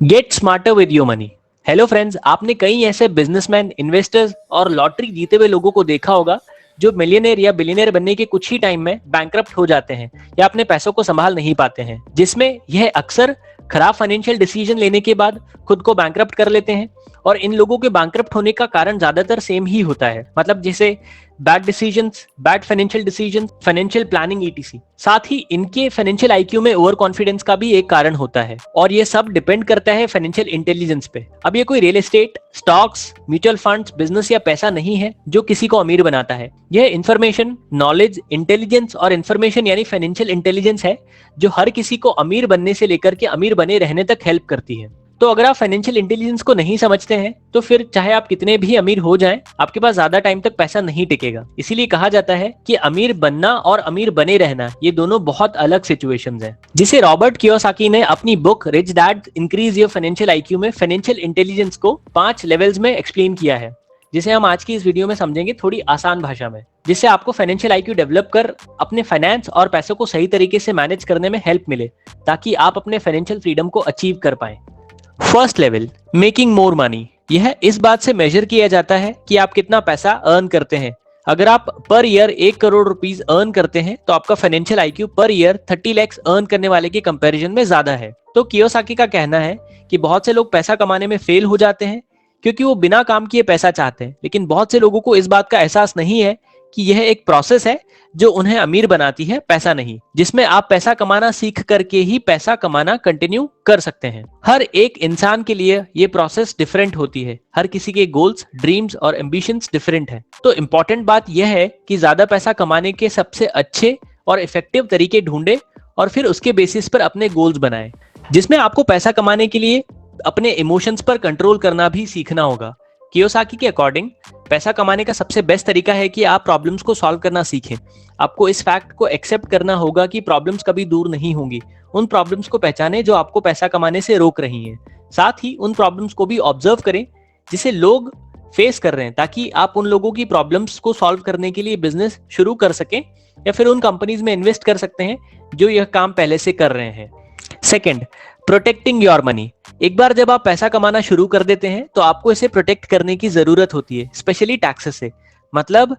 Gate smarter with your money. Hello friends, आपने कई ऐसे बिजनेसमैन, इन्वेस्टर्स और लॉटरी जीते हुए लोगों को देखा होगा जो मिलियनेयर या बिलियनेयर बनने के कुछ ही टाइम में बैंकरप्ट हो जाते हैं या अपने पैसों को संभाल नहीं पाते हैं, जिसमें यह अक्सर खराब फाइनेंशियल डिसीजन लेने के बाद खुद को बैंकरप्ट कर लेते हैं। और इन लोगों के बैंकरप्ट होने का कारण ज्यादातर सेम ही होता है, मतलब जैसे bad decisions, bad financial decisions, financial planning etc. साथ ही इनके फाइनेंशियल आईक्यू में ओवर कॉन्फिडेंस का भी एक कारण होता है, और ये सब डिपेंड करता है फाइनेंशियल इंटेलिजेंस पे। अब ये कोई real estate, stocks, mutual funds, business या पैसा नहीं है जो किसी को अमीर बनाता है। यह इंफॉर्मेशन, नॉलेज, इंटेलिजेंस और इंफॉर्मेशन यानी फाइनेंशियल इंटेलिजेंस है जो हर किसी को अमीर बनने से लेकर के अमीर बने रहने तक हेल्प करती है। तो अगर आप फाइनेंशियल इंटेलिजेंस को नहीं समझते हैं तो फिर चाहे आप कितने भी अमीर हो जाएं, आपके पास ज्यादा टाइम तक पैसा नहीं टिकेगा। इसीलिए कहा जाता है कि अमीर बनना और अमीर बने रहना ये दोनों बहुत अलग सिचुएशंस हैं, जिसे रॉबर्ट कियोसाकी ने अपनी book rich dad increase your financial IQ में फाइनेंशियल इंटेलिजेंस को 5 लेवल्स में एक्सप्लेन किया है, जिसे हम आज की इस वीडियो में समझेंगे थोड़ी आसान भाषा में, जिससे आपको फाइनेंशियल आईक्यू डेवलप कर अपने फाइनेंस और पैसों को सही तरीके से मैनेज करने में हेल्प मिले, ताकि आप अपने फाइनेंशियल फ्रीडम को अचीव कर पाएं। First level, making more money. यह इस बात से मेजर किया जाता है कि आप कितना पैसा अर्न करते हैं। अगर आप per year 1 crore rupees earn करते हैं तो आपका financial IQ per year 30 lakh earn करने वाले के कंपैरिजन में ज्यादा है। तो कियोसाकी का कहना है कि बहुत से लोग पैसा कमाने में फेल हो जाते हैं क्योंकि वो बिना काम किए पैसा चाहते हैं, लेकिन बहुत से लोगों को इस बात का एहसास नहीं है कि यह एक प्रोसेस है जो उन्हें अमीर बनाती है, पैसा नहीं, जिसमें आप पैसा कमाना सीख करके ही पैसा कमाना कंटिन्यू कर सकते हैं। हर एक इंसान के लिए ये प्रोसेस डिफरेंट होती है, हर किसी के गोल्स, ड्रीम्स और एम्बिशंस डिफरेंट है। तो इंपॉर्टेंट बात यह है कि ज्यादा पैसा कमाने के सबसे अच्छे और इफेक्टिव तरीके ढूंढे और फिर उसके बेसिस पर अपने गोल्स बनाएं, जिसमें आपको पैसा कमाने के लिए अपने इमोशंस पर कंट्रोल करना भी सीखना होगा। कियोसाकी के अकॉर्डिंग पैसा कमाने का सबसे बेस्ट तरीका है कि आप प्रॉब्लम्स को सॉल्व करना सीखें। आपको इस फैक्ट को एक्सेप्ट करना होगा कि प्रॉब्लम्स कभी दूर नहीं होंगी। उन प्रॉब्लम्स को पहचानें जो आपको पैसा कमाने से रोक रही हैं। साथ ही उन प्रॉब्लम्स को भी ऑब्जर्व करें जिसे लोग फेस कर रहे हैं, ताकि आप उन लोगों की प्रॉब्लम्स को सॉल्व करने के लिए बिजनेस शुरू कर सकें या फिर उन कंपनीज में इन्वेस्ट कर सकते हैं जो यह काम पहले से कर रहे हैं। Second, protecting your money. एक बार जब आप पैसा कमाना शुरू कर देते हैं तो आपको इसे प्रोटेक्ट करने की जरूरत होती है, स्पेशली टैक्सेस से। मतलब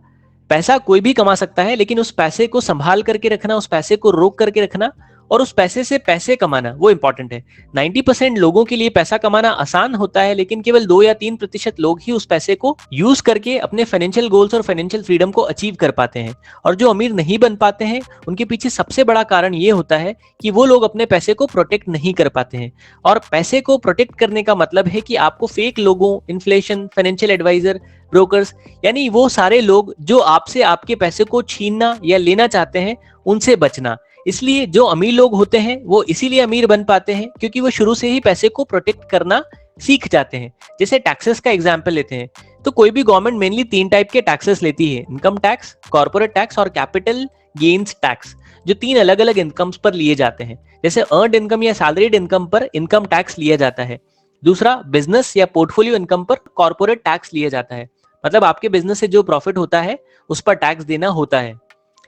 पैसा कोई भी कमा सकता है, लेकिन उस पैसे को संभाल करके रखना, उस पैसे को रोक करके रखना और उस पैसे से पैसे कमाना, वो इंपॉर्टेंट है। 90% लोगों के लिए पैसा कमाना आसान होता है, लेकिन केवल 2 या 3% लोग ही उस पैसे को यूज करके अपने फाइनेंशियल गोल्स और फाइनेंशियल फ्रीडम को अचीव कर पाते हैं। और जो अमीर नहीं बन पाते हैं उनके पीछे सबसे बड़ा कारण ये होता है कि वो लोग अपने पैसे को प्रोटेक्ट नहीं कर पाते हैं। और पैसे को प्रोटेक्ट करने का मतलब है कि आपको फेक लोगों, इन्फ्लेशन, फाइनेंशियल एडवाइजर, ब्रोकर्स, यानी वो सारे लोग जो आपसे आपके पैसे को छीनना या लेना चाहते हैं, उनसे बचना। इसलिए जो अमीर लोग होते हैं वो इसीलिए अमीर बन पाते हैं क्योंकि वो शुरू से ही पैसे को प्रोटेक्ट करना सीख जाते हैं। जैसे टैक्सेस का एग्जांपल लेते हैं तो कोई भी गवर्नमेंट मेनली 3 टाइप के टैक्सेस लेती है, इनकम टैक्स, कॉर्पोरेट टैक्स और कैपिटल गेन्स टैक्स, जो 3 अलग अलग इनकम्स पर लिए जाते हैं। जैसे अर्नड इनकम या सैलरीड इनकम पर इनकम टैक्स लिया जाता है। दूसरा, बिजनेस या पोर्टफोलियो इनकम पर कॉर्पोरेट टैक्स लिया जाता है, मतलब आपके बिजनेस से जो प्रॉफिट होता है उस पर टैक्स देना होता है।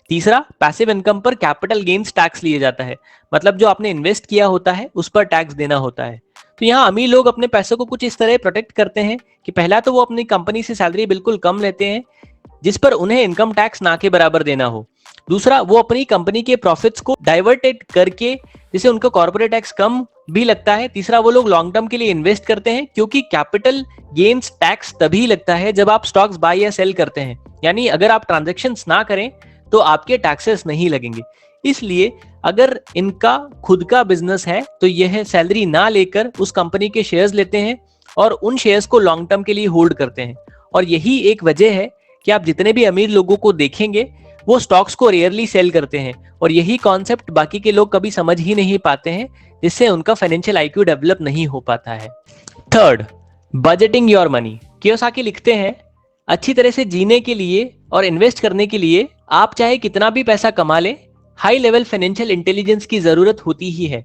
तीसरा, पैसिव इनकम पर कैपिटल गेन्स टैक्स लिया जाता है, मतलब जो आपने इन्वेस्ट किया होता है उस पर टैक्स देना होता है। तो यहाँ अमीर लोग अपने पैसों को कुछ इस तरह प्रोटेक्ट करते हैं कि पहला तो वो अपनी कंपनी से सैलरी बिल्कुल कम लेते हैं जिस पर उन्हें इनकम टैक्स ना के बराबर देना हो। दूसरा, वो अपनी कंपनी के प्रॉफिट्स को डाइवर्टेड करके, जिसे उनको कॉर्पोरेट टैक्स कम भी लगता है। तीसरा, वो लोग लॉन्ग टर्म के लिए इन्वेस्ट करते हैं क्योंकि कैपिटल गेन्स टैक्स तभी लगता है जब आप स्टॉक्स बाय या सेल करते हैं, यानी अगर आप ट्रांजैक्शंस ना करें तो आपके टैक्सेस नहीं लगेंगे। इसलिए अगर इनका खुद का बिजनेस है तो यह सैलरी ना लेकर उस कंपनी के शेयर्स लेते हैं और उन शेयर्स को लॉन्ग टर्म के लिए होल्ड करते हैं। और यही एक वजह है कि आप जितने भी अमीर लोगों को देखेंगे वो स्टॉक्स को रेयरली सेल करते हैं, और यही कॉन्सेप्ट बाकी के लोग कभी समझ ही नहीं पाते हैं, जिससे उनका फाइनेंशियल आईक्यू डेवलप नहीं हो पाता है। Third, budgeting your money. Kiyosaki लिखते हैं, अच्छी तरह से जीने के लिए और इन्वेस्ट करने के लिए आप चाहे कितना भी पैसा कमा लें, हाई लेवल फाइनेंशियल इंटेलिजेंस की जरूरत होती ही है।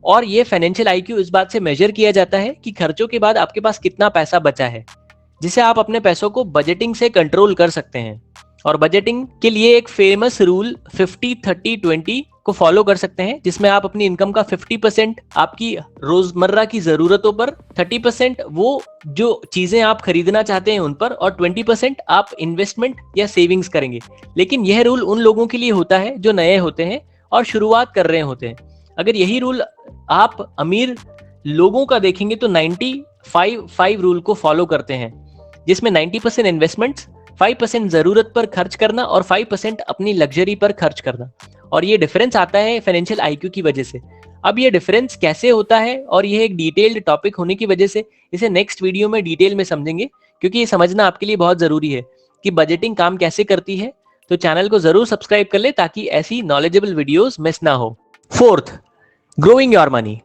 और ये फाइनेंशियल आईक्यू इस बात से मेजर किया जाता है कि खर्चों के बाद आपके पास कितना पैसा बचा है, जिसे आप अपने पैसों को बजटिंग से कंट्रोल कर सकते हैं। और बजटिंग के लिए एक फेमस रूल 50-30-20 को फॉलो कर सकते हैं, जिसमें आप अपनी इनकम का 50% आपकी रोजमर्रा की जरूरतों पर, 30% वो जो चीजें आप खरीदना चाहते हैं उन पर, और 20% आप इन्वेस्टमेंट या सेविंग्स करेंगे। लेकिन यह रूल उन लोगों के लिए होता है जो नए होते हैं और शुरुआत कर रहे होते हैं। अगर यही रूल आप अमीर लोगों का देखेंगे तो 95 रूल को फॉलो करते हैं, जिसमें 90% इन्वेस्टमेंट्स, 5% जरूरत पर खर्च करना और 5% अपनी लग्जरी पर खर्च करना। और ये डिफरेंस आता है फाइनेंशियल आईक्यू की वजह से। अब ये डिफरेंस कैसे होता है और ये एक डिटेल्ड टॉपिक होने की वजह से इसे नेक्स्ट वीडियो में डिटेल में समझेंगे, क्योंकि ये समझना आपके लिए बहुत जरूरी है कि बजटिंग काम कैसे करती है। तो चैनल को जरूर सब्सक्राइब कर ले ताकि ऐसी नॉलेजेबल वीडियोस मिस ना हो। Fourth, growing your money.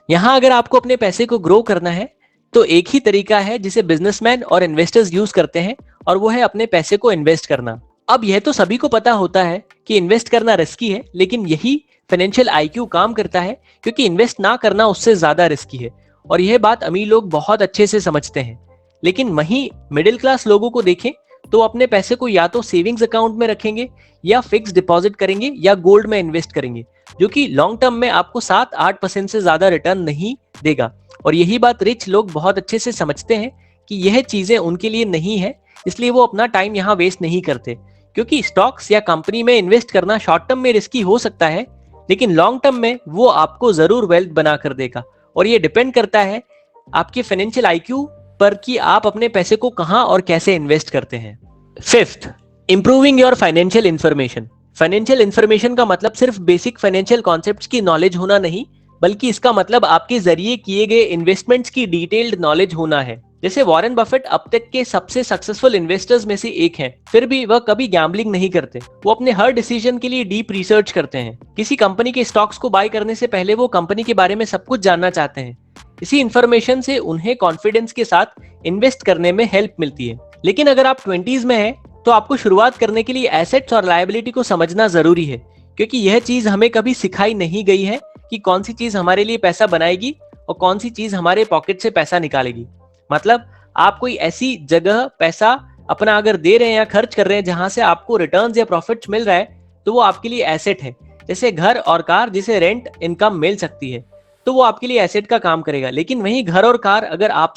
यहां अगर आपको अपने पैसे को ग्रो करना है तो एक ही तरीका है जिसे बिजनेसमैन और इन्वेस्टर्स यूज करते हैं, और वो है अपने पैसे को इन्वेस्ट करना। अब यह तो सभी को पता होता है कि इन्वेस्ट करना रिस्की है, लेकिन यही फाइनेंशियल आईक्यू काम करता है, क्योंकि इन्वेस्ट ना करना उससे ज्यादा रिस्की है। और यह बात अमीर लोग बहुत अच्छे से समझते हैं। लेकिन वहीं मिडिल क्लास लोगों को देखें तो अपने पैसे को या तो सेविंग्स अकाउंट में रखेंगे, या फिक्स डिपॉजिट करेंगे, या गोल्ड में इन्वेस्ट करेंगे, जो कि लॉन्ग टर्म में आपको 7-8% से ज्यादा रिटर्न नहीं देगा। और यही बात रिच लोग बहुत अच्छे से समझते हैं कि यह चीजें उनके लिए नहीं है, इसलिए वो अपना टाइम यहाँ वेस्ट नहीं करते। क्योंकि स्टॉक्स या कंपनी में इन्वेस्ट करना शॉर्ट टर्म में रिस्की हो सकता है, लेकिन लॉन्ग टर्म में वो आपको जरूर वेल्थ बना कर देगा। और ये डिपेंड करता है आपके फाइनेंशियल आईक्यू पर कि आप अपने पैसे को कहां और कैसे इन्वेस्ट करते हैं। Fifth, improving your financial information. Financial information का मतलब सिर्फ बेसिक फाइनेंशियल कॉन्सेप्ट्स की नॉलेज होना नहीं, बल्कि इसका मतलब आपके जरिए किए गए इन्वेस्टमेंट्स की डिटेल्ड नॉलेज होना है। जैसे वॉरेन बफेट अब तक के सबसे सक्सेसफुल इन्वेस्टर्स में से एक हैं, फिर भी वह कभी गैम्बलिंग नहीं करते। वो अपने हर डिसीजन के लिए डीप रिसर्च करते हैं। किसी कंपनी के स्टॉक्स को बाय करने से पहले वो कंपनी के बारे में सब कुछ जानना चाहते हैं। इसी इंफॉर्मेशन से उन्हें कॉन्फिडेंस के साथ इन्वेस्ट करने में हेल्प मिलती है। लेकिन अगर आप 20s में हैं, तो आपको शुरुआत करने के लिए एसेट्स और लायबिलिटी को समझना जरूरी है, क्योंकि यह चीज हमें कभी सिखाई नहीं गई है कि कौन सी चीज हमारे लिए पैसा बनाएगी और कौन सी चीज हमारे पॉकेट से पैसा निकालेगी। मतलब आप कोई ऐसी जगह पैसा अपना अगर दे रहे हैं या खर्च कर रहे हैं जहां से आपको रिटर्न्स या प्रॉफिट्स मिल रहा है, तो वो आपके लिए एसेट है। जैसे घर और कार जिसे रेंट इनकम मिल सकती है, तो वो आपके लिए एसेट का काम करेगा। लेकिन वहीं घर और कार अगर आप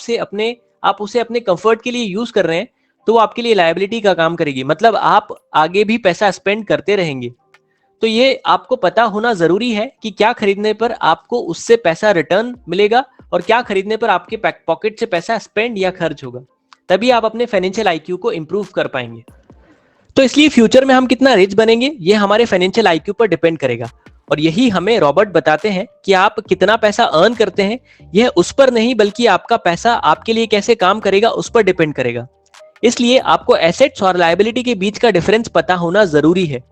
उसे अपने कंफर्ट के लिए यूज कर रहे हैं, तो वो आपके लिए लायबिलिटी का काम करेगी। मतलब आप आगे भी पैसा स्पेंड करते रहेंगे। तो ये आपको पता होना जरूरी है कि क्या खरीदने पर आपको उससे पैसा रिटर्न मिलेगा और क्या खरीदने पर आपके पॉकेट से पैसा स्पेंड या खर्च होगा। तभी आप अपने फाइनेंशियल आईक्यू को इंप्रूव कर पाएंगे। तो इसलिए फ्यूचर में हम कितना रिच बनेंगे, ये हमारे फाइनेंशियल आईक्यू पर डिपेंड करेगा। और यही हमें रॉबर्ट बताते हैं कि आप कितना पैसा अर्न करते हैं, यह उस पर नहीं बल्कि आपका पैसा आपके लिए कैसे काम करेगा उस पर डिपेंड करेगा। इसलिए आपको एसेट्स और लायबिलिटी के बीच का डिफरेंस पता होना जरूरी है,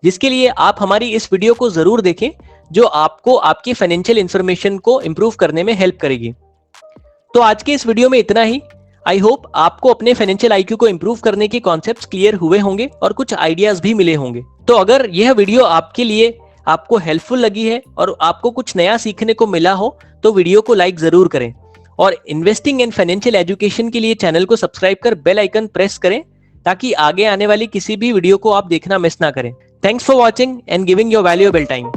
जिसके लिए आप हमारी इस वीडियो को जरूर देखें, जो आपको आपकी फाइनेंशियल इंफॉर्मेशन को इंप्रूव करने में हेल्प करेगी। तो आज के इस वीडियो में इतना ही। आई होप आपको अपने फाइनेंशियल आईक्यू को इंप्रूव करने के कॉन्सेप्ट्स क्लियर हुए होंगे और कुछ आइडियाज भी मिले होंगे। तो अगर यह वीडियो आपके लिए आपको हेल्पफुल लगी है और आपको कुछ नया सीखने को मिला हो, तो वीडियो को लाइक जरूर करें। और इन्वेस्टिंग एंड फाइनेंशियल एजुकेशन के लिए चैनल को सब्सक्राइब कर बेल आइकन प्रेस करें, ताकि आगे आने वाली किसी भी वीडियो को आप देखना मिस ना करें। Thanks for watching and giving your valuable time.